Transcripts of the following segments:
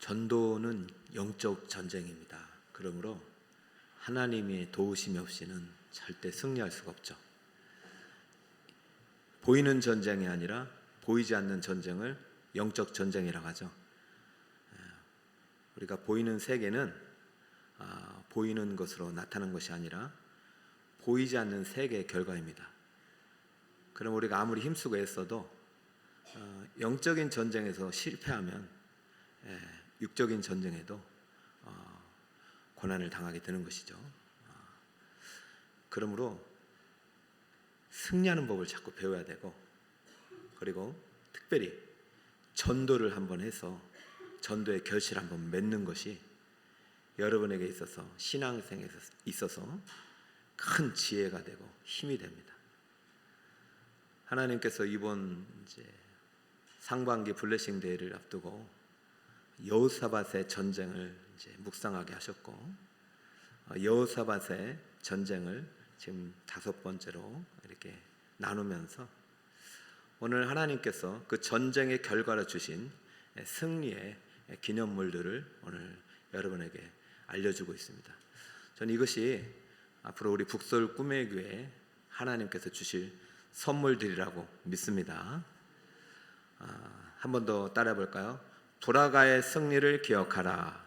전도는 영적 전쟁입니다. 그러므로 하나님의 도우심이 없이는 절대 승리할 수가 없죠. 보이는 전쟁이 아니라 보이지 않는 전쟁을 영적 전쟁이라고 하죠. 우리가 보이는 세계는 보이는 것으로 나타나는 것이 아니라 보이지 않는 세계의 결과입니다. 그럼 우리가 아무리 힘쓰고 애써도 영적인 전쟁에서 실패하면 육적인 전쟁에도 고난을 당하게 되는 것이죠. 그러므로 승리하는 법을 자꾸 배워야 되고, 그리고 특별히 전도를 한번 해서 전도의 결실을 한번 맺는 것이 여러분에게 있어서 신앙생에 있어서 큰 지혜가 되고 힘이 됩니다. 하나님께서 이번 상반기 블레싱 데이를 앞두고 여호사밧의 전쟁을 묵상하게 하셨고, 여호사밧의 전쟁을 지금 5번째로 이렇게 나누면서 오늘 하나님께서 그 전쟁의 결과로 주신 승리의 기념물들을 오늘 여러분에게 알려주고 있습니다. 저는 이것이 앞으로 우리 북서울 꿈의 교회에 하나님께서 주실 선물들이라고 믿습니다. 한 번 더 따라해 볼까요? 브라가의 승리를 기억하라.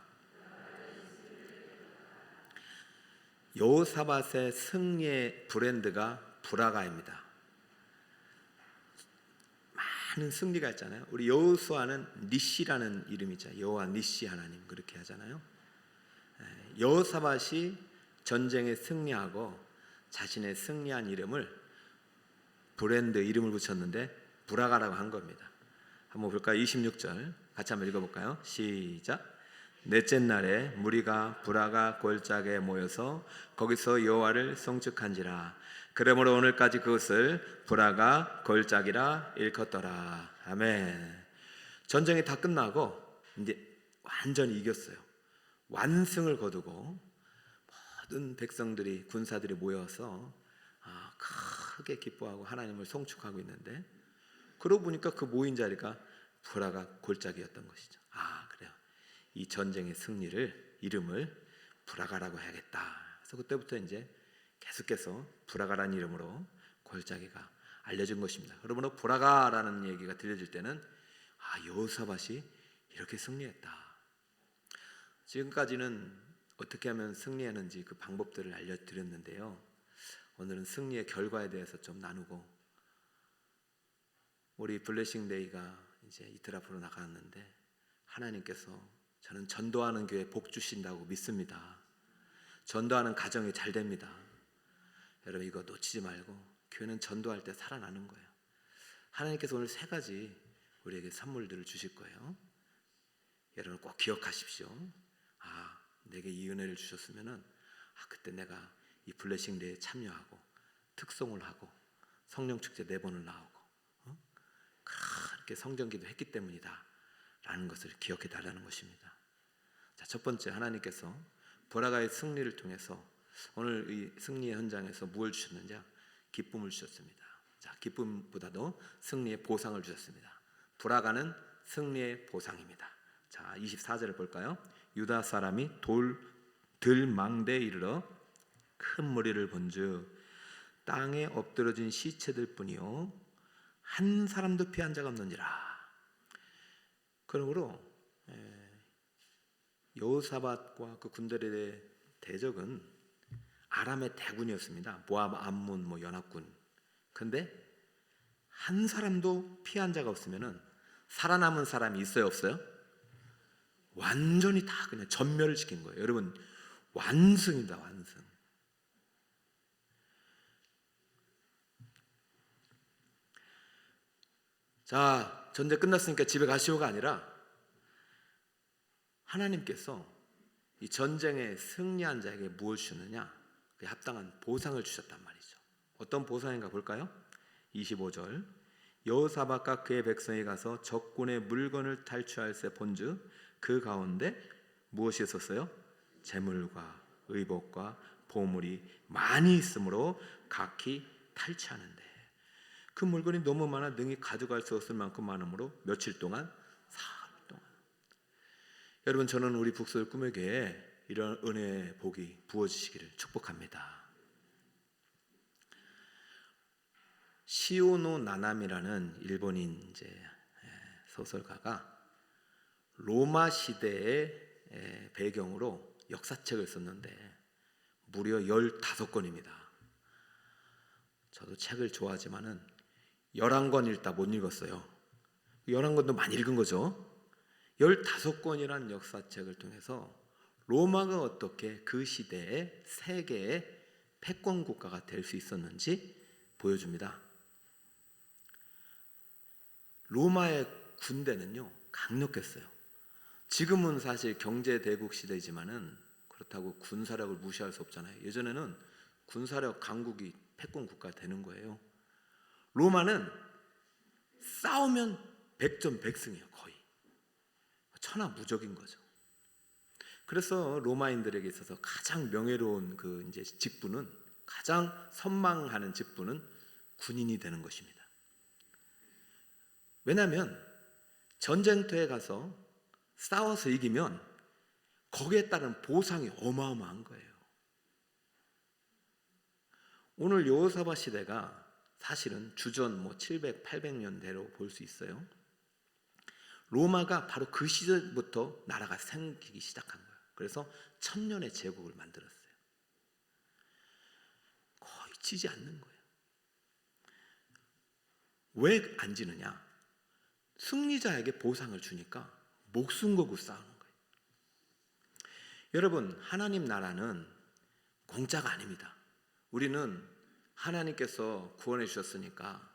여호사밧의 승리의 브랜드가 브라가입니다. 많은 승리가 있잖아요. 우리 여호수아는 니시라는 이름이죠. 여호와 니시 하나님 그렇게 하잖아요. 여호사밧이 전쟁에 승리하고 자신의 승리한 이름을 브랜드 이름을 붙였는데 브라가라고 한 겁니다. 한번 볼까요? 26절 같이 한번 읽어볼까요? 시작. 넷째 날에 무리가 브라가 골짜기에 모여서 거기서 여호와를 송축한지라. 그러므로 오늘까지 그것을 브라가 골짜기라 일컫더라. 아멘. 전쟁이 다 끝나고 이제 완전히 이겼어요. 완승을 거두고 모든 백성들이 군사들이 모여서 크게 기뻐하고 하나님을 송축하고 있는데, 그러고 보니까 그 모인 자리가 브라가 골짜기였던 것이죠. 그래요. 이 전쟁의 승리를 이름을 브라가라고 해야겠다. 그래서 그때부터 이제 계속해서 브라가라는 이름으로 골짜기가 알려진 것입니다. 그러므로 브라가라는 얘기가 들려질 때는 여호사밧이 이렇게 승리했다. 지금까지는 어떻게 하면 승리하는지 그 방법들을 알려드렸는데요. 오늘은 승리의 결과에 대해서 좀 나누고, 우리 블레싱 데이가 이제 이틀 앞으로 나갔는데 하나님께서 저는 전도하는 교회 복 주신다고 믿습니다. 전도하는 가정이 잘 됩니다. 여러분 이거 놓치지 말고, 교회는 전도할 때 살아나는 거예요. 하나님께서 오늘 3가지 우리에게 선물들을 주실 거예요. 여러분 꼭 기억하십시오. 내게 이 은혜를 주셨으면은 그때 내가 이 블레싱 데이에 참여하고 특송을 하고 성령 축제 4번을 나오고 그렇게 성경기도 했기 때문이다 라는 것을 기억해 달라는 것입니다. 자, 첫 번째, 하나님께서 브라가의 승리를 통해서 오늘 이 승리의 현장에서 무엇을 주셨느냐? 기쁨을 주셨습니다. 자, 기쁨보다도 승리의 보상을 주셨습니다. 브라가는 승리의 보상입니다. 자, 24절을 볼까요? 유다 사람이 들망대에 이르러 큰 무리를 본즉 땅에 엎드러진 시체들 뿐이요 한 사람도 피한 자가 없느니라. 그러므로 여호사밧과 그 군대들의 대적은 아람의 대군이었습니다. 모압, 암몬, 연합군. 근데 한 사람도 피한 자가 없으면은 살아남은 사람이 있어요, 없어요? 완전히 다 그냥 전멸을 시킨 거예요. 여러분 완승입니다, 완승. 자, 전쟁 끝났으니까 집에 가시오가 아니라 하나님께서 이 전쟁에 승리한 자에게 무엇을 주느냐? 그에 합당한 보상을 주셨단 말이죠. 어떤 보상인가 볼까요? 25절 여호사밧과 그의 백성이 가서 적군의 물건을 탈취할세 본즉 그 가운데 무엇이 있었어요? 재물과 의복과 보물이 많이 있으므로 각기 탈취하는데 그 물건이 너무 많아 능히 가져갈 수 없을 만큼 많으므로 며칠 동안 사흘 동안. 여러분, 저는 우리 북서울 꿈의 교회에 이런 은혜의 복이 부어지시기를 축복합니다. 시오노 나나미라는 일본인 이제 소설가가 로마 시대의 배경으로 역사책을 썼는데 무려 15권입니다. 저도 책을 좋아하지만은 11권 읽다 못 읽었어요. 11권도 많이 읽은 거죠. 15권이라는 역사책을 통해서 로마가 어떻게 그 시대에 세계의 패권 국가가 될 수 있었는지 보여줍니다. 로마의 군대는요, 강력했어요. 지금은 사실 경제 대국 시대지만은 그렇다고 군사력을 무시할 수 없잖아요. 예전에는 군사력 강국이 패권 국가가 되는 거예요. 로마는 싸우면 백전백승이에요. 거의 천하무적인 거죠. 그래서 로마인들에게 있어서 가장 명예로운 그 이제 직분은, 가장 선망하는 직분은 군인이 되는 것입니다. 왜냐하면 전쟁터에 가서 싸워서 이기면 거기에 따른 보상이 어마어마한 거예요. 오늘 여호사밧 시대가 사실은 주전 700, 800년대로 볼 수 있어요. 로마가 바로 그 시절부터 나라가 생기기 시작한 거예요. 그래서 1000년의 제국을 만들었어요. 거의 지지 않는 거예요. 왜 안 지느냐? 승리자에게 보상을 주니까 목숨 걸고 싸우는 거예요. 여러분, 하나님 나라는 공짜가 아닙니다. 우리는 하나님께서 구원해 주셨으니까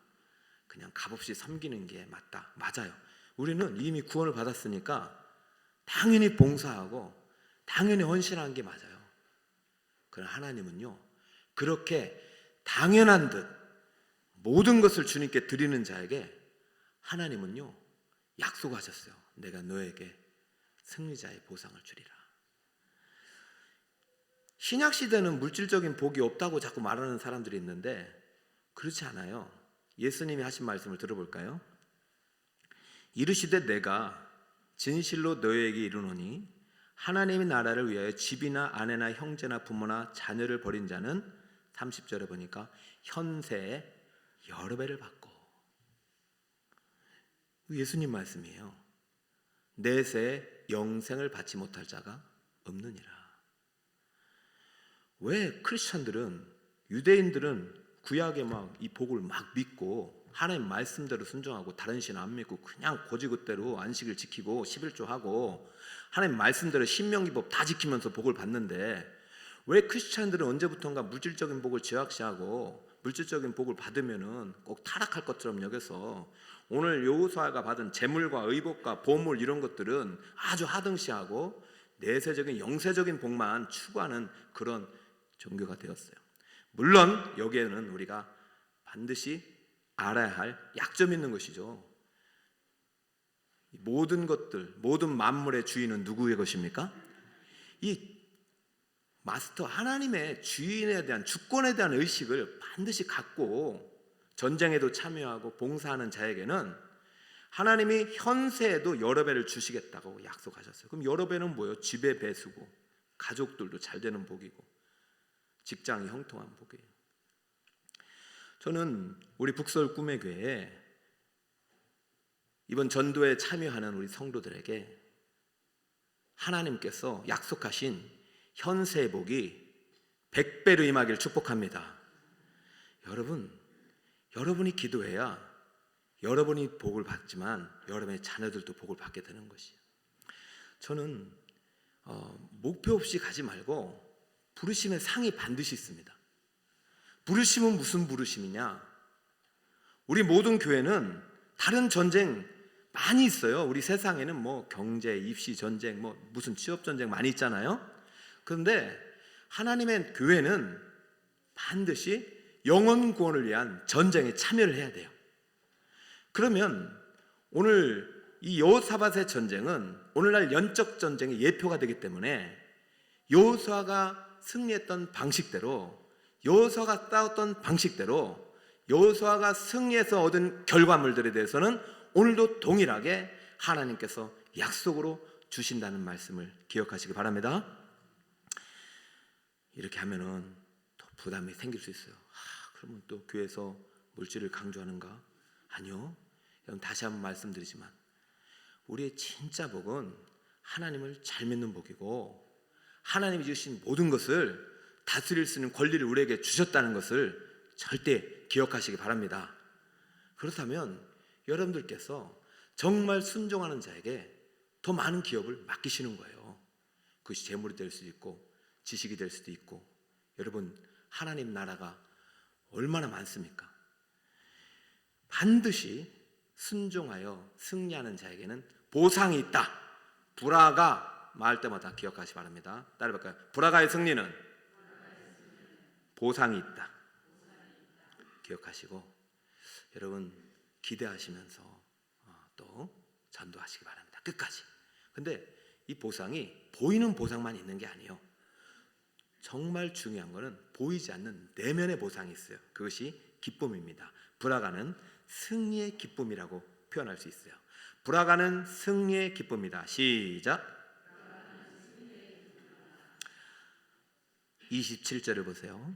그냥 값없이 섬기는 게 맞다. 맞아요. 우리는 이미 구원을 받았으니까 당연히 봉사하고 당연히 헌신하는 게 맞아요. 그러나 하나님은요, 그렇게 당연한 듯 모든 것을 주님께 드리는 자에게 하나님은요 약속하셨어요. 내가 너에게 승리자의 보상을 주리라. 신약시대는 물질적인 복이 없다고 자꾸 말하는 사람들이 있는데 그렇지 않아요. 예수님이 하신 말씀을 들어볼까요? 이르시되 내가 진실로 너희에게 이르노니 하나님의 나라를 위하여 집이나 아내나 형제나 부모나 자녀를 버린 자는 30절에 보니까 현세에 여러 배를 받고, 예수님 말씀이에요. 내세 영생을 받지 못할 자가 없느니라. 왜 크리스천들은, 유대인들은 구약에 막 이 복을 막 믿고 하나님 말씀대로 순종하고 다른 신 안 믿고 그냥 고지그대로 안식일 지키고 11조 하고 하나님 말씀대로 신명기법 다 지키면서 복을 받는데, 왜 크리스천들은 언제부턴가 물질적인 복을 제약시하고 물질적인 복을 받으면은 꼭 타락할 것처럼 여겨서 오늘 여호수아가 받은 재물과 의복과 보물 이런 것들은 아주 하등시하고 내세적인 영세적인 복만 추구하는 그런 종교가 되었어요. 물론 여기에는 우리가 반드시 알아야 할 약점이 있는 것이죠. 모든 것들, 모든 만물의 주인은 누구의 것입니까? 이 마스터 하나님의 주인에 대한, 주권에 대한 의식을 반드시 갖고 전쟁에도 참여하고 봉사하는 자에게는 하나님이 현세에도 여러 배를 주시겠다고 약속하셨어요. 그럼 여러 배는 뭐예요? 집의 배수고, 가족들도 잘 되는 복이고, 직장이 형통한 복이에요. 저는 우리 북서울 꿈의 교회에 이번 전도에 참여하는 우리 성도들에게 하나님께서 약속하신 현세의 복이 100배로 임하기를 축복합니다. 여러분이 기도해야 여러분이 복을 받지만 여러분의 자녀들도 복을 받게 되는 것이에요. 저는 목표 없이 가지 말고 부르심의 상이 반드시 있습니다. 부르심은 무슨 부르심이냐? 우리 모든 교회는 다른 전쟁 많이 있어요. 우리 세상에는 뭐 경제, 입시 전쟁, 뭐 무슨 취업 전쟁 많이 있잖아요. 그런데 하나님의 교회는 반드시 영혼 구원을 위한 전쟁에 참여를 해야 돼요. 그러면 오늘 이 여호사밧의 전쟁은 오늘날 영적 전쟁의 예표가 되기 때문에 여호수아가 승리했던 방식대로, 여호수아가 싸웠던 방식대로 여호수아가 승리해서 얻은 결과물들에 대해서는 오늘도 동일하게 하나님께서 약속으로 주신다는 말씀을 기억하시기 바랍니다. 이렇게 하면은 또 부담이 생길 수 있어요. 그러면 또 교회에서 물질을 강조하는가? 아니요. 여러분, 다시 한번 말씀드리지만 우리의 진짜 복은 하나님을 잘 믿는 복이고, 하나님이 주신 모든 것을 다스릴 수 있는 권리를 우리에게 주셨다는 것을 절대 기억하시기 바랍니다. 그렇다면 여러분들께서 정말 순종하는 자에게 더 많은 기업을 맡기시는 거예요. 그것이 재물이 될 수도 있고 지식이 될 수도 있고. 여러분, 하나님 나라가 얼마나 많습니까? 반드시 순종하여 승리하는 자에게는 보상이 있다. 브라가 말할 때마다 기억하시기 바랍니다. 따라해볼까요? 브라가의 승리는 보상이 있다. 기억하시고 여러분 기대하시면서 또 전도하시기 바랍니다. 끝까지. 근데 이 보상이 보이는 보상만 있는 게 아니에요. 정말 중요한 거는 보이지 않는 내면의 보상이 있어요. 그것이 기쁨입니다. 브라가는 승리의 기쁨이라고 표현할 수 있어요. 브라가는 승리의 기쁨이다. 시작. 27절을 보세요.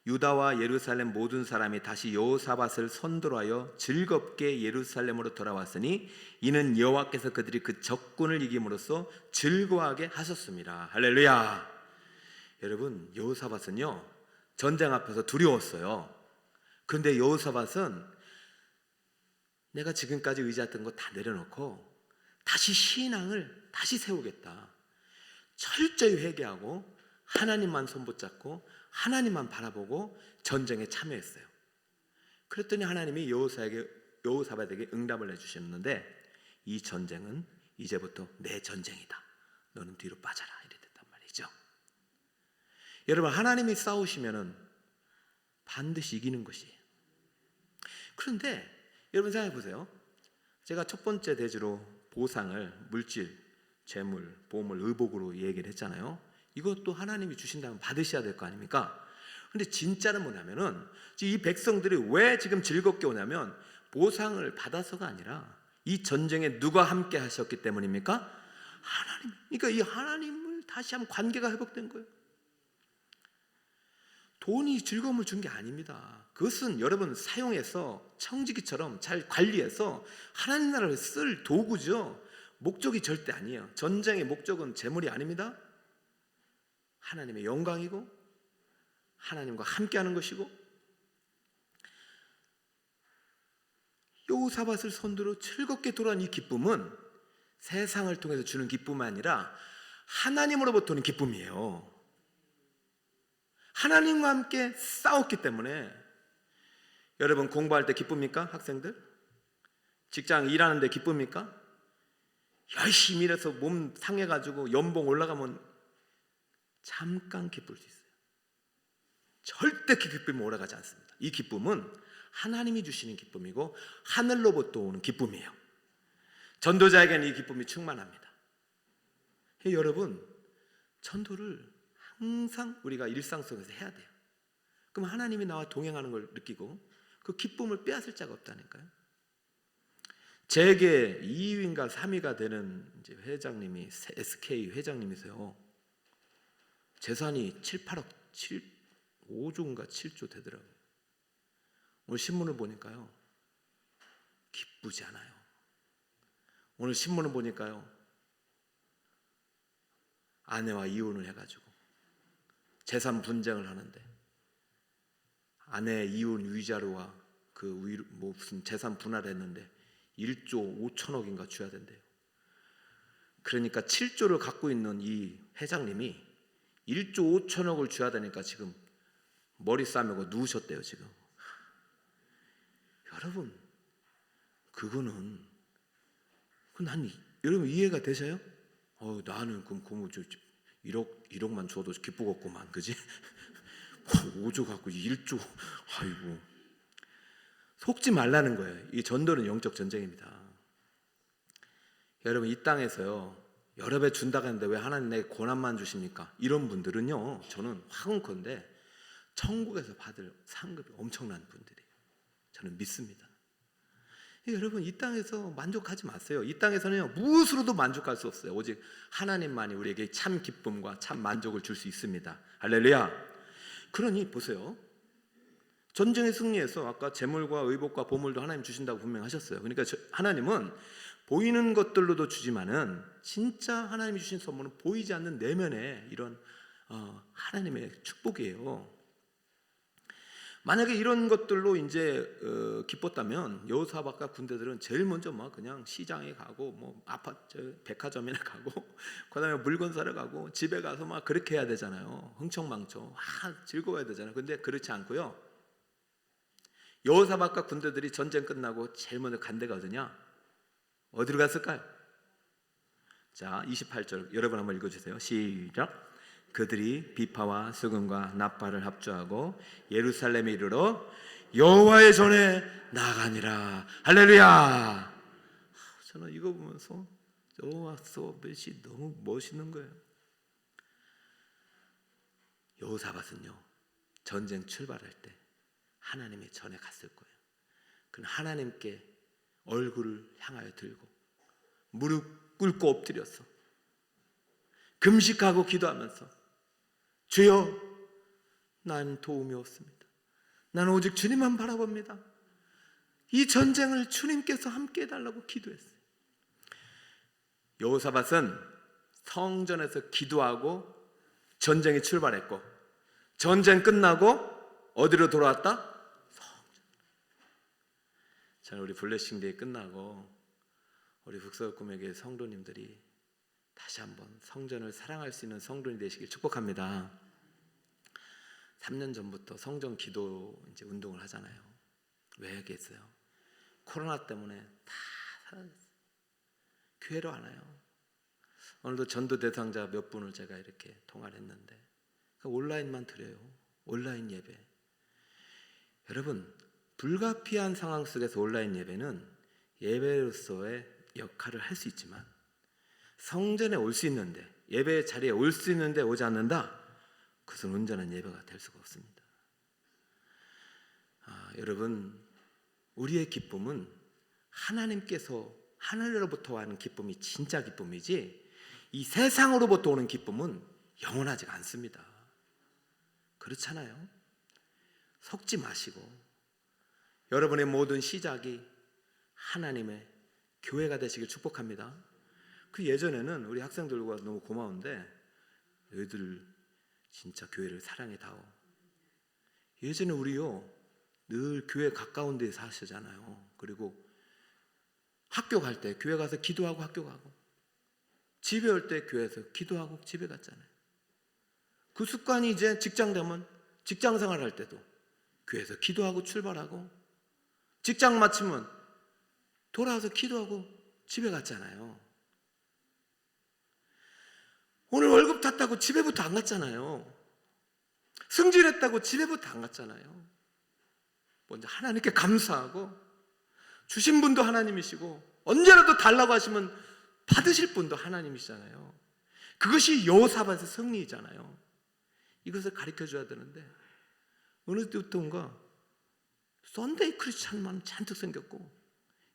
유다와 예루살렘 모든 사람이 다시 여호사밧을 선도하여 즐겁게 예루살렘으로 돌아왔으니 이는 여호와께서 그들이 그 적군을 이김으로써 즐거워하게 하셨습니다. 할렐루야. 여러분, 여호사밧은요 전쟁 앞에서 두려웠어요. 그런데 여호사밧은 내가 지금까지 의지했던 거 다 내려놓고 다시 신앙을 다시 세우겠다. 철저히 회개하고 하나님만 손붙잡고 하나님만 바라보고 전쟁에 참여했어요. 그랬더니 하나님이 여호사밧에게 응답을 해주셨는데, 이 전쟁은 이제부터 내 전쟁이다. 너는 뒤로 빠져라. 이래 됐단 말이죠. 여러분, 하나님이 싸우시면은 반드시 이기는 것이에요. 그런데 여러분 생각해 보세요. 제가 첫 번째 대지로 보상을 물질, 재물, 보물, 의복으로 얘기를 했잖아요. 이것도 하나님이 주신다면 받으셔야 될 거 아닙니까? 그런데 진짜는 뭐냐면은 이 백성들이 왜 지금 즐겁게 오냐면 보상을 받아서가 아니라 이 전쟁에 누가 함께 하셨기 때문입니까? 하나님. 그러니까 이 하나님을 다시 한번 관계가 회복된 거예요. 돈이 즐거움을 준 게 아닙니다. 그것은 여러분 사용해서 청지기처럼 잘 관리해서 하나님 나라를 쓸 도구죠. 목적이 절대 아니에요. 전쟁의 목적은 재물이 아닙니다. 하나님의 영광이고 하나님과 함께하는 것이고, 여호사밧을 선두로 즐겁게 돌아온 이 기쁨은 세상을 통해서 주는 기쁨이 아니라 하나님으로부터 오는 기쁨이에요. 하나님과 함께 싸웠기 때문에. 여러분, 공부할 때 기쁩니까? 학생들? 직장 일하는데 기쁩니까? 열심히 일해서 몸 상해가지고 연봉 올라가면 잠깐 기쁠 수 있어요. 절대 그 기쁨이 오래가지 않습니다. 이 기쁨은 하나님이 주시는 기쁨이고 하늘로부터 오는 기쁨이에요. 전도자에게는 이 기쁨이 충만합니다. 여러분, 전도를 항상 우리가 일상 속에서 해야 돼요. 그럼 하나님이 나와 동행하는 걸 느끼고 그 기쁨을 빼앗을 자가 없다니까요. 재계 2위인가 3위가 되는 이제 회장님이, SK 회장님이세요. 재산이 5조인가 7조 되더라고요. 오늘 신문을 보니까요 기쁘지 않아요. 오늘 신문을 보니까요 아내와 이혼을 해가지고 재산 분쟁을 하는데 아내 이혼 위자료와 무슨 재산 분할했는데 1조 5천억인가 줘야 된대요. 그러니까 7조를 갖고 있는 이 회장님이 1조 5천억을 줘야 되니까 지금 머리 싸매고 누우셨대요 지금. 여러분, 그거는 여러분 이해가 되세요? 나는 그럼 1억만 줘도 기쁘겠구만, 그지? 5조 갖고 1조, 아이고. 속지 말라는 거예요. 이 전도는 영적 전쟁입니다. 여러분, 이 땅에서요 여러 배 준다고 하는데 왜 하나님 내게 고난만 주십니까? 이런 분들은요, 저는 화근컨대 천국에서 받을 상급이 엄청난 분들이에요. 저는 믿습니다. 여러분, 이 땅에서 만족하지 마세요. 이 땅에서는 무엇으로도 만족할 수 없어요. 오직 하나님만이 우리에게 참 기쁨과 참 만족을 줄 수 있습니다. 할렐루야. 그러니 보세요, 전쟁에 승리해서 아까 재물과 의복과 보물도 하나님 주신다고 분명히 하셨어요. 그러니까 하나님은 보이는 것들로도 주지만은 진짜 하나님이 주신 선물은 보이지 않는 내면의 이런 하나님의 축복이에요. 만약에 이런 것들로 이제 기뻤다면 여호사밧과 군대들은 제일 먼저 막 그냥 시장에 가고 뭐 아파트 백화점이나 가고 그다음에 물건 사러 가고 집에 가서 막 그렇게 해야 되잖아요. 흥청망청 즐거워야 되잖아요. 근데 그렇지 않고요, 여호사밧과 군대들이 전쟁 끝나고 제일 먼저 간 데가 어디냐? 어디로 갔을까요? 자, 28절 여러분 한번 읽어주세요. 시작. 그들이 비파와 수금과 납발을 합주하고 예루살렘에 이르러 여호와의 전에 나가니라. 할렐루야. 저는 이거 보면서 여호와서벳이 너무 멋있는 거예요. 여호사밧은요, 전쟁 출발할 때 하나님의 전에 갔을 거예요. 그는 하나님께 얼굴을 향하여 들고 무릎 꿇고 엎드려서 금식하고 기도하면서 주여, 난 도움이 없습니다. 나는 오직 주님만 바라봅니다. 이 전쟁을 주님께서 함께 해달라고 기도했어요. 여호사밧은 성전에서 기도하고 전쟁이 출발했고, 전쟁 끝나고 어디로 돌아왔다? 성전. 저는 우리 블레싱데이 끝나고 우리 북서구매교회 성도님들이 다시 한번 성전을 사랑할 수 있는 성도니 되시길 축복합니다. 3년 전부터 성전 기도 이제 운동을 하잖아요. 왜 하겠어요? 코로나 때문에 다 사라졌어요. 교회로 안 와요. 오늘도 전도 대상자 몇 분을 제가 이렇게 통화를 했는데 온라인만 드려요. 온라인 예배. 여러분, 불가피한 상황 속에서 온라인 예배는 예배로서의 역할을 할 수 있지만 성전에 올 수 있는데, 예배 자리에 올 수 있는데 오지 않는다? 그것은 온전한 예배가 될 수가 없습니다. 여러분, 우리의 기쁨은 하나님께서 하늘로부터 하는 기쁨이 진짜 기쁨이지, 이 세상으로부터 오는 기쁨은 영원하지가 않습니다. 그렇잖아요. 속지 마시고 여러분의 모든 시작이 하나님의 교회가 되시길 축복합니다. 그 예전에는 우리 학생들과 너무 고마운데, 너희들 진짜 교회를 사랑해다오. 예전에 우리요 늘 교회 가까운 데에 사시잖아요. 그리고 학교 갈 때 교회 가서 기도하고 학교 가고, 집에 올 때 교회에서 기도하고 집에 갔잖아요. 그 습관이 이제 직장 되면 직장 생활할 때도 교회에서 기도하고 출발하고, 직장 마치면 돌아와서 기도하고 집에 갔잖아요. 오늘 월급 탔다고 집에부터 안 갔잖아요. 승진했다고 집에부터 안 갔잖아요. 먼저 하나님께 감사하고, 주신 분도 하나님이시고 언제라도 달라고 하시면 받으실 분도 하나님이시잖아요. 그것이 여호사밧의 승리이잖아요. 이것을 가르쳐줘야 되는데, 어느 때부터인가 썬데이 크리스찬만 잔뜩 생겼고,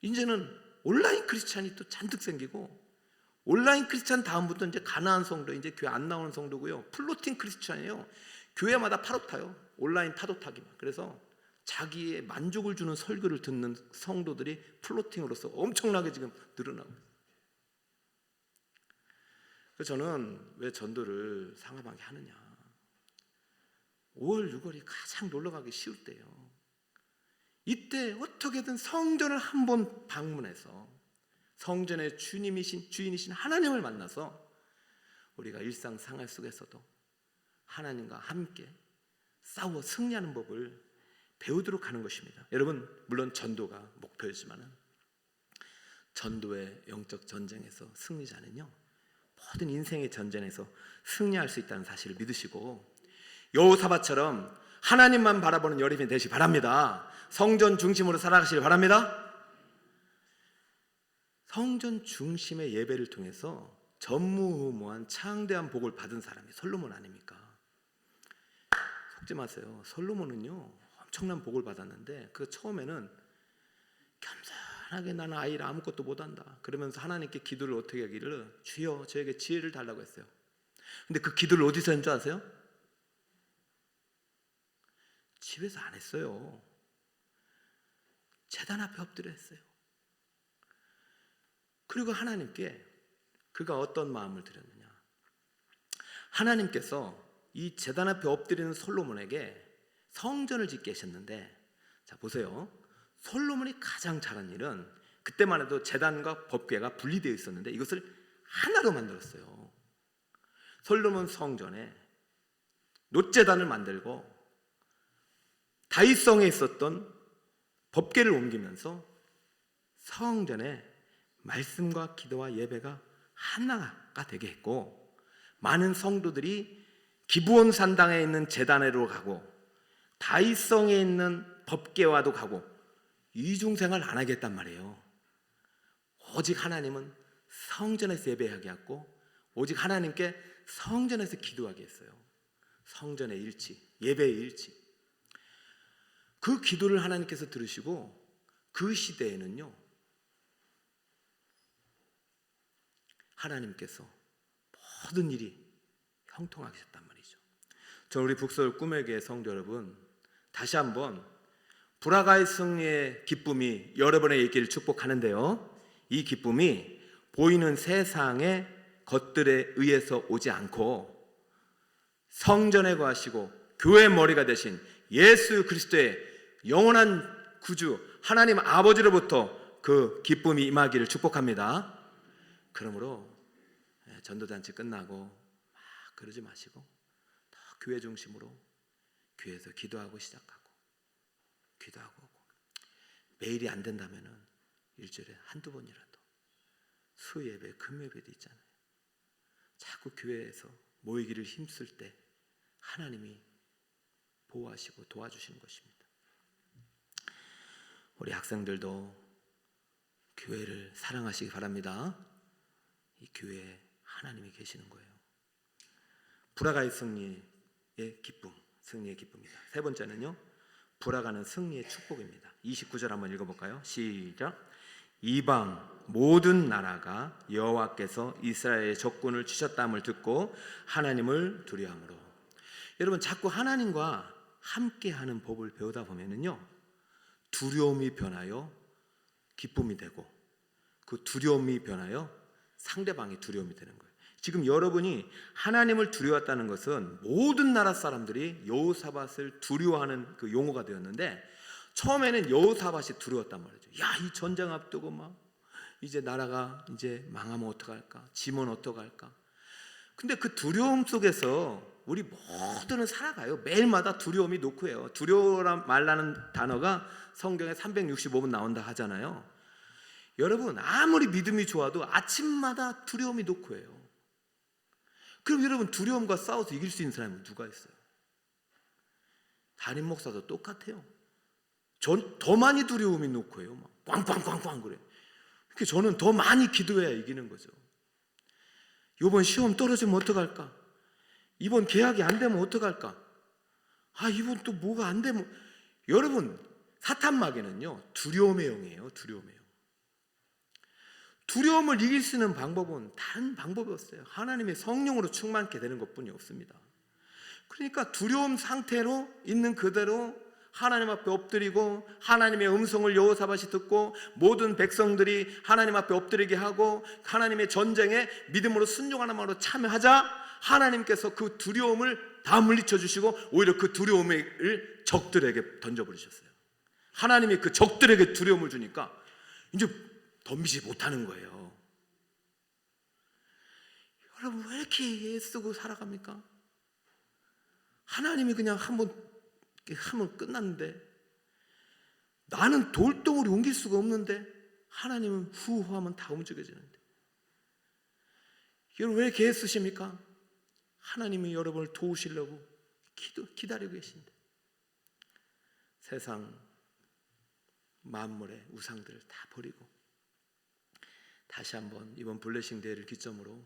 이제는 온라인 크리스찬이 또 잔뜩 생기고, 온라인 크리스찬 다음부터 이제 가나안 성도, 이제 교회 안 나오는 성도고요. 플로팅 크리스찬이에요. 교회마다 파도 타요. 온라인 파도 타기만. 그래서 자기의 만족을 주는 설교를 듣는 성도들이 플로팅으로서 엄청나게 지금 늘어나고 있어요. 그래서 저는 왜 전도를 상하방에 하느냐, 5월 6월이 가장 놀러가기 쉬울 때예요. 이때 어떻게든 성전을 한번 방문해서 성전의 주인이신 하나님을 만나서 우리가 일상생활 속에서도 하나님과 함께 싸워 승리하는 법을 배우도록 하는 것입니다. 여러분, 물론 전도가 목표이지만 전도의 영적 전쟁에서 승리자는요, 모든 인생의 전쟁에서 승리할 수 있다는 사실을 믿으시고, 여호사밧처럼 하나님만 바라보는 여러분이 되시기 바랍니다. 성전 중심으로 살아가시길 바랍니다. 성전 중심의 예배를 통해서 전무후무한 창대한 복을 받은 사람이 솔로몬 아닙니까? 속지 마세요. 솔로몬은요 엄청난 복을 받았는데, 그 처음에는 겸손한 만약에 나는 아이를 아무것도 못한다 그러면서 하나님께 기도를 어떻게 하기를, 주여 저에게 지혜를 달라고 했어요. 근데 그 기도를 어디서 한 줄 아세요? 집에서 안 했어요. 제단 앞에 엎드려 했어요. 그리고 하나님께 그가 어떤 마음을 드렸느냐, 하나님께서 이 제단 앞에 엎드리는 솔로몬에게 성전을 짓게 하셨는데, 자 보세요. 솔로몬이 가장 잘한 일은, 그때만 해도 제단과 법궤가 분리되어 있었는데 이것을 하나로 만들었어요. 솔로몬 성전에 놋제단을 만들고 다윗성에 있었던 법궤를 옮기면서 성전에 말씀과 기도와 예배가 하나가 되게 했고, 많은 성도들이 기브온 산당에 있는 제단으로 가고 다윗성에 있는 법궤와도 가고 이중생활 안 하겠단 말이에요. 오직 하나님은 성전에서 예배하게 했고, 오직 하나님께 성전에서 기도하게 했어요. 성전의 일치, 예배의 일치. 그 기도를 하나님께서 들으시고 그 시대에는요, 하나님께서 모든 일이 형통하셨단 말이죠. 저는 우리 북서울 꿈의 교회 성도 여러분, 다시 한번 불화가의 승리의 기쁨이 여러분의 있기를 축복하는데요, 이 기쁨이 보이는 세상의 것들에 의해서 오지 않고 성전에 거하시고 교회의 머리가 되신 예수 그리스도의 영원한 구주 하나님 아버지로부터 그 기쁨이 임하기를 축복합니다. 그러므로 전도잔치 끝나고 막 그러지 마시고 더 교회 중심으로 교회에서 기도하고 시작하고 기도하고 오고, 매일이 안 된다면은 일주일에 한두 번이라도 수예배, 금요예배도 있잖아요. 자꾸 교회에서 모이기를 힘쓸 때 하나님이 보호하시고 도와주시는 것입니다. 우리 학생들도 교회를 사랑하시기 바랍니다. 이 교회에 하나님이 계시는 거예요. 불화가의 승리의 기쁨, 승리의 기쁨입니다. 세 번째는요, 불화가는 승리의 축복입니다. 29절 한번 읽어볼까요? 시작. 이방 모든 나라가 여호와께서 이스라엘의 적군을 치셨다함을 듣고 하나님을 두려워함으로. 여러분, 자꾸 하나님과 함께하는 법을 배우다 보면은요, 두려움이 변하여 기쁨이 되고, 그 두려움이 변하여 상대방이 두려움이 되는 거예요. 지금 여러분이 하나님을 두려웠다는 것은 모든 나라 사람들이 여호사밧을 두려워하는 그 용어가 되었는데, 처음에는 여호사밧이 두려웠단 말이죠. 야, 이 전쟁 앞두고 막 이제 나라가 이제 망하면 어떡할까, 지면 어떡할까. 근데 그 두려움 속에서 우리 모두는 살아가요. 매일마다 두려움이 놓고요. 두려워라 말라는 단어가 성경에 365번 나온다 하잖아요. 여러분, 아무리 믿음이 좋아도 아침마다 두려움이 놓고예요. 그럼 여러분, 두려움과 싸워서 이길 수 있는 사람은 누가 있어요? 담임 목사도 똑같아요. 전 더 많이 두려움이 놓고예요. 막 꽝꽝꽝꽝 그래. 그러니까 저는 더 많이 기도해야 이기는 거죠. 이번 시험 떨어지면 어떡할까? 이번 계약이 안 되면 어떡할까? 아, 이번 또 뭐가 안 되면. 여러분, 사탄마귀는요, 두려움의 영이에요. 두려움의 영. 두려움을 이길 수 있는 방법은 다른 방법이 없어요. 하나님의 성령으로 충만케 되는 것뿐이 없습니다. 그러니까 두려움 상태로 있는 그대로 하나님 앞에 엎드리고, 하나님의 음성을 여호사밧이 듣고 모든 백성들이 하나님 앞에 엎드리게 하고 하나님의 전쟁에 믿음으로 순종하는 마음으로 참여하자 하나님께서 그 두려움을 다 물리쳐 주시고 오히려 그 두려움을 적들에게 던져버리셨어요. 하나님이 그 적들에게 두려움을 주니까 이제 덤비지 못하는 거예요. 여러분, 왜 이렇게 애쓰고 살아갑니까? 하나님이 그냥 한번 하면 끝났는데, 나는 돌덩어리 옮길 수가 없는데 하나님은 후하면 다 움직여지는데. 여러분, 왜 이렇게 애쓰십니까? 하나님이 여러분을 도우시려고 기다리고 계신데. 세상 만물의 우상들을 다 버리고 다시 한번 이번 블레싱 데이를 기점으로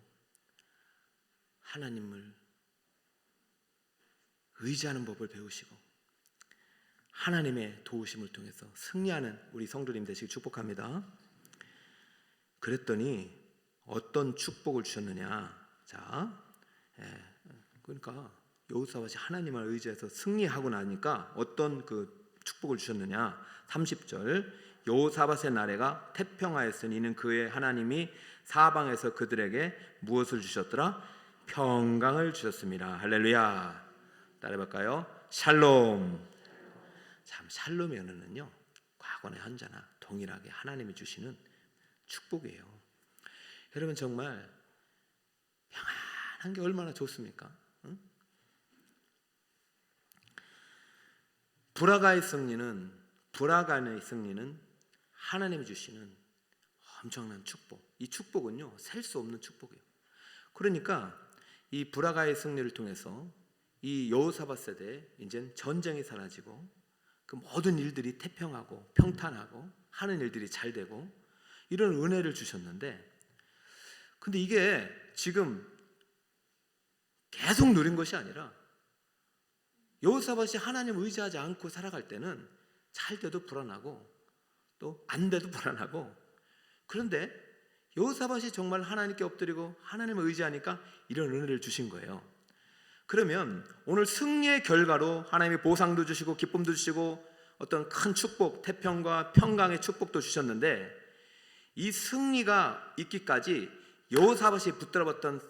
하나님을 의지하는 법을 배우시고 하나님의 도우심을 통해서 승리하는 우리 성도님 되시길 축복합니다. 그랬더니 어떤 축복을 주셨느냐? 자, 그러니까 여호사밧이 하나님을 의지해서 승리하고 나니까 어떤 그 축복을 주셨느냐? 30절 여호사밧의 나라가 태평하였으니 이는 그의 하나님이 사방에서 그들에게 무엇을 주셨더라? 평강을 주셨습니다. 할렐루야. 따라해볼까요? 샬롬. 참 샬롬의 은혜는요 과거나 현재나 동일하게 하나님이 주시는 축복이에요. 여러분 정말 평안한 게 얼마나 좋습니까? 응? 불화가의 승리는 하나님이 주시는 엄청난 축복. 이 축복은요 셀 수 없는 축복이에요. 그러니까 이 불화가의 승리를 통해서 이 여호사밧 세대에 이제 전쟁이 사라지고 그 모든 일들이 태평하고 평탄하고 하는 일들이 잘 되고 이런 은혜를 주셨는데, 근데 이게 지금 계속 누린 것이 아니라 여호사밧이 하나님 의지하지 않고 살아갈 때는 잘 돼도 불안하고 또 안 돼도 불안하고, 그런데 여호사밧이 정말 하나님께 엎드리고 하나님을 의지하니까 이런 은혜를 주신 거예요. 그러면 오늘 승리의 결과로 하나님이 보상도 주시고 기쁨도 주시고 어떤 큰 축복, 태평과 평강의 축복도 주셨는데, 이 승리가 있기까지 여호사밧이 붙들어봤던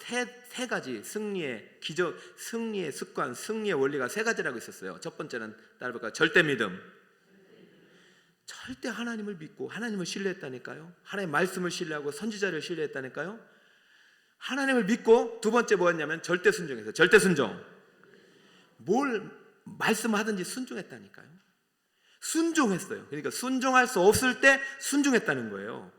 세 가지 승리의 기적, 승리의 습관, 승리의 원리가 세 가지라고 있었어요. 첫 번째는 따라볼까요? 절대 믿음. 절대 하나님을 믿고 하나님을 신뢰했다니까요. 하나님의 말씀을 신뢰하고 선지자를 신뢰했다니까요. 하나님을 믿고 두 번째 뭐였냐면 절대 순종했어요. 절대 순종. 뭘 말씀하든지 순종했다니까요. 순종했어요. 그러니까 순종할 수 없을 때 순종했다는 거예요.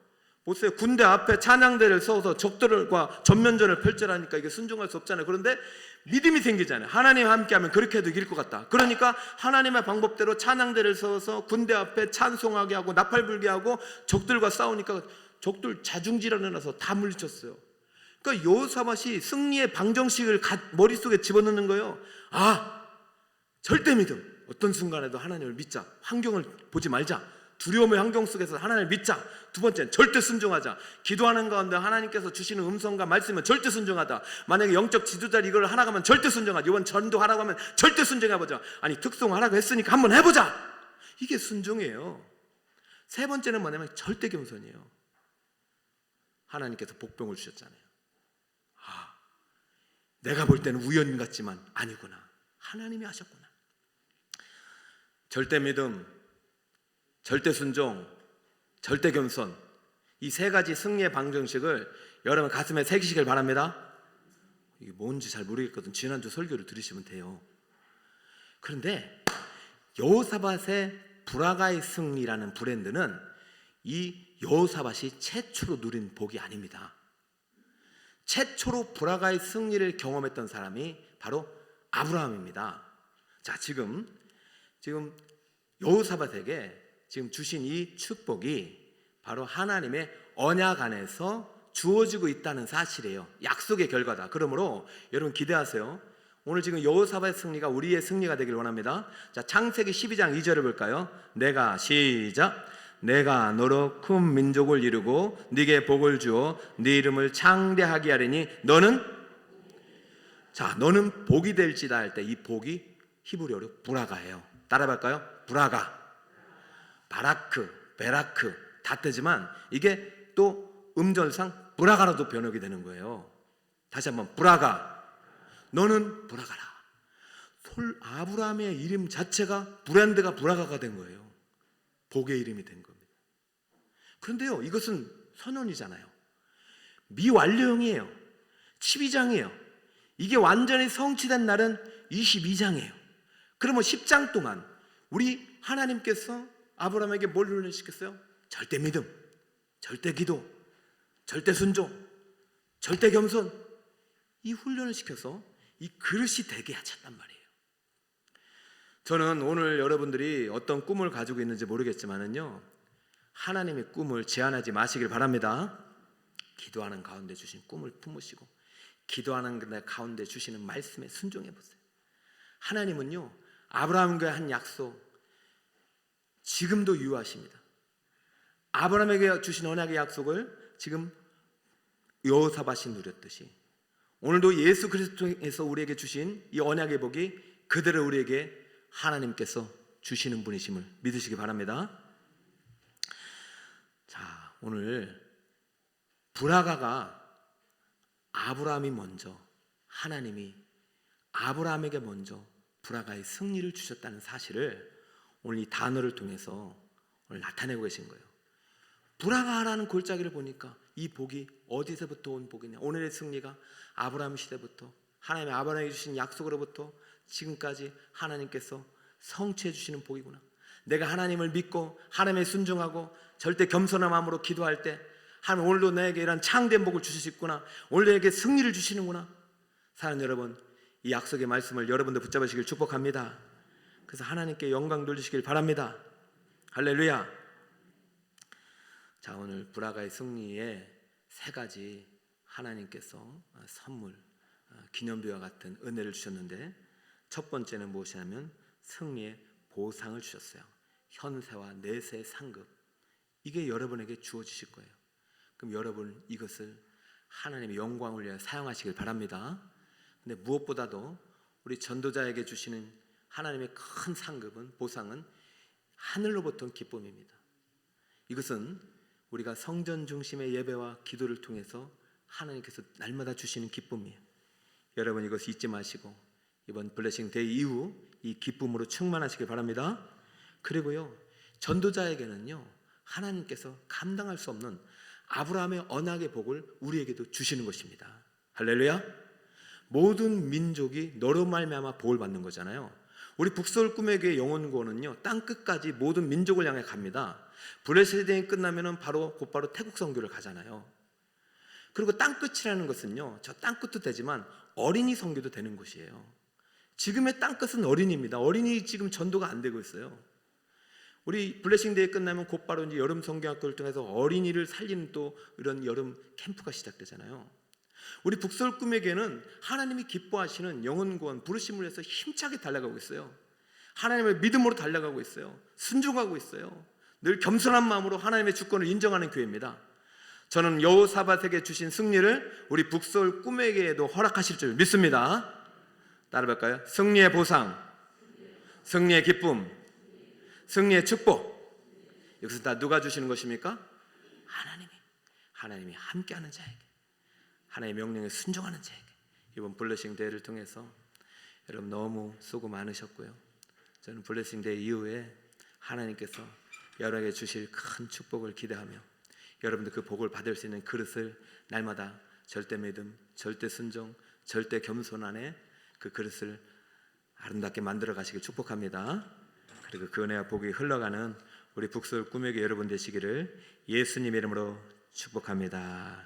보세요. 군대 앞에 찬양대를 세워서 적들과 전면전을 펼쳐라니까 이게 순종할 수 없잖아요. 그런데 믿음이 생기잖아요. 하나님 함께하면 그렇게 해도 이길 것 같다. 그러니까 하나님의 방법대로 찬양대를 세워서 군대 앞에 찬송하게 하고 나팔 불게 하고 적들과 싸우니까 적들 자중질환 일어나서 다 물리쳤어요. 그러니까 여호사밧이 승리의 방정식을 머릿속에 집어넣는 거예요. 아, 절대 믿음. 어떤 순간에도 하나님을 믿자. 환경을 보지 말자. 두려움의 환경 속에서 하나님을 믿자. 두 번째는 절대 순종하자. 기도하는 가운데 하나님께서 주시는 음성과 말씀은 절대 순종하다. 만약에 영적 지도자 이걸 하라고 하면 절대 순종하자. 이번 전도하라고 하면 절대 순종해보자. 아니 특송하라고 했으니까 한번 해보자. 이게 순종이에요. 세 번째는 뭐냐면 절대 겸손이에요. 하나님께서 복병을 주셨잖아요. 내가 볼 때는 우연 같지만 아니구나. 하나님이 하셨구나. 절대 믿음, 절대 순종, 절대 겸손, 이 세 가지 승리의 방정식을 여러분 가슴에 새기시길 바랍니다. 이게 뭔지 잘 모르겠거든. 지난주 설교를 들으시면 돼요. 그런데 여호사밧의 불화가의 승리라는 브랜드는 이 여호사밧이 최초로 누린 복이 아닙니다. 최초로 불화가의 승리를 경험했던 사람이 바로 아브라함입니다. 자, 지금 여호사밧에게 지금 주신 이 축복이 바로 하나님의 언약 안에서 주어지고 있다는 사실이에요. 약속의 결과다. 그러므로 여러분 기대하세요. 오늘 지금 여호사밧의 승리가 우리의 승리가 되길 원합니다. 자, 창세기 12장 2절을 볼까요? 내가 너로 큰 민족을 이루고 네게 복을 주어 네 이름을 창대하게 하리니 너는 복이 될지다 할 때 이 복이 히브리어로 브라가예요. 따라해볼까요? 브라가, 바라크, 베라크 다 뜨지만 이게 또 음절상 브라가라도 번역이 되는 거예요. 다시 한번 브라가, 너는 브라가라. 아브라함의 이름 자체가 브랜드가 브라가가 된 거예요. 복의 이름이 된 겁니다. 그런데요, 이것은 선언이잖아요. 미완료형이에요. 12장이에요. 이게 완전히 성취된 날은 22장이에요. 그러면 10장 동안 우리 하나님께서 아브라함에게 뭘 훈련시켰어요? 절대 믿음, 절대 기도, 절대 순종, 절대 겸손, 이 훈련을 시켜서 이 그릇이 되게 하셨단 말이에요. 저는 오늘 여러분들이 어떤 꿈을 가지고 있는지 모르겠지만은요, 하나님의 꿈을 제한하지 마시길 바랍니다. 기도하는 가운데 주신 꿈을 품으시고 기도하는 가운데 주시는 말씀에 순종해 보세요. 하나님은요, 아브라함과 한 약속, 지금도 유효하십니다. 아브라함에게 주신 언약의 약속을 지금 여호사밧이 누렸듯이 오늘도 예수 그리스도에서 우리에게 주신 이 언약의 복이 그대로 우리에게 하나님께서 주시는 분이심을 믿으시기 바랍니다. 자, 오늘 브라가가 아브라함이 먼저, 하나님이 아브라함에게 먼저 브라가의 승리를 주셨다는 사실을 오늘 이 단어를 통해서 오늘 나타내고 계신 거예요. 브라가라는 골짜기를 보니까 이 복이 어디서부터 온 복이냐? 오늘의 승리가 아브라함 시대부터 하나님이 아브라함에게 주신 약속으로부터 지금까지 하나님께서 성취해 주시는 복이구나. 내가 하나님을 믿고 하나님에 순종하고 절대 겸손한 마음으로 기도할 때 하나님 오늘도 내게 이런 창대한 복을 주시겠구나. 오늘 내게 승리를 주시는구나. 사랑하는 여러분, 이 약속의 말씀을 여러분도 붙잡으시길 축복합니다. 그래서 하나님께 영광 돌리시길 바랍니다. 할렐루야. 자, 오늘 브라가의 승리에 세 가지 하나님께서 선물, 기념비와 같은 은혜를 주셨는데, 첫 번째는 무엇이냐면 승리의 보상을 주셨어요. 현세와 내세의 상급, 이게 여러분에게 주어지실 거예요. 그럼 여러분 이것을 하나님의 영광을 위해 사용하시길 바랍니다. 근데 무엇보다도 우리 전도자에게 주시는 하나님의 큰 상급은, 보상은 하늘로부터 온 기쁨입니다. 이것은 우리가 성전 중심의 예배와 기도를 통해서 하나님께서 날마다 주시는 기쁨이에요. 여러분 이것을 잊지 마시고 이번 블레싱 데이 이후 이 기쁨으로 충만하시길 바랍니다. 그리고요, 전도자에게는요, 하나님께서 감당할 수 없는 아브라함의 언약의 복을 우리에게도 주시는 것입니다. 할렐루야. 모든 민족이 너로 말미암아 복을 받는 거잖아요. 우리 북서울 꿈의 교회 영혼구원은요, 땅 끝까지 모든 민족을 향해 갑니다. 브레스데이 끝나면은 곧바로 태국 선교를 가잖아요. 그리고 땅 끝이라는 것은요, 저 땅 끝도 되지만 어린이 선교도 되는 곳이에요. 지금의 땅 끝은 어린이입니다. 어린이 지금 전도가 안 되고 있어요. 우리 블레싱 데이 끝나면 곧바로 이제 여름 성경학교를 통해서 어린이를 살리는 또 이런 여름 캠프가 시작되잖아요. 우리 북서울 꿈의 교회는 하나님이 기뻐하시는 영혼구원 부르심을 해서 힘차게 달려가고 있어요. 하나님의 믿음으로 달려가고 있어요. 순종하고 있어요. 늘 겸손한 마음으로 하나님의 주권을 인정하는 교회입니다. 저는 여호사밧에게 주신 승리를 우리 북서울 꿈의 교회에도 허락하실 줄 믿습니다. 따라볼까요? 승리의 보상, 승리의 기쁨, 승리의 축복. 이것은 다 누가 주시는 것입니까? 하나님이 함께하는 자에게, 하나님의 명령에 순종하는 자에게. 이번 블레싱 데이를 통해서 여러분 너무 수고 많으셨고요. 저는 블레싱 데이 이후에 하나님께서 여러분에게 주실 큰 축복을 기대하며 여러분들 그 복을 받을 수 있는 그릇을 날마다 절대 믿음, 절대 순종, 절대 겸손 안에 그 그릇을 아름답게 만들어 가시길 축복합니다. 그리고 그 은혜와 복이 흘러가는 우리 북서울 꿈의 교회 여러분 되시기를 예수님의 이름으로 축복합니다.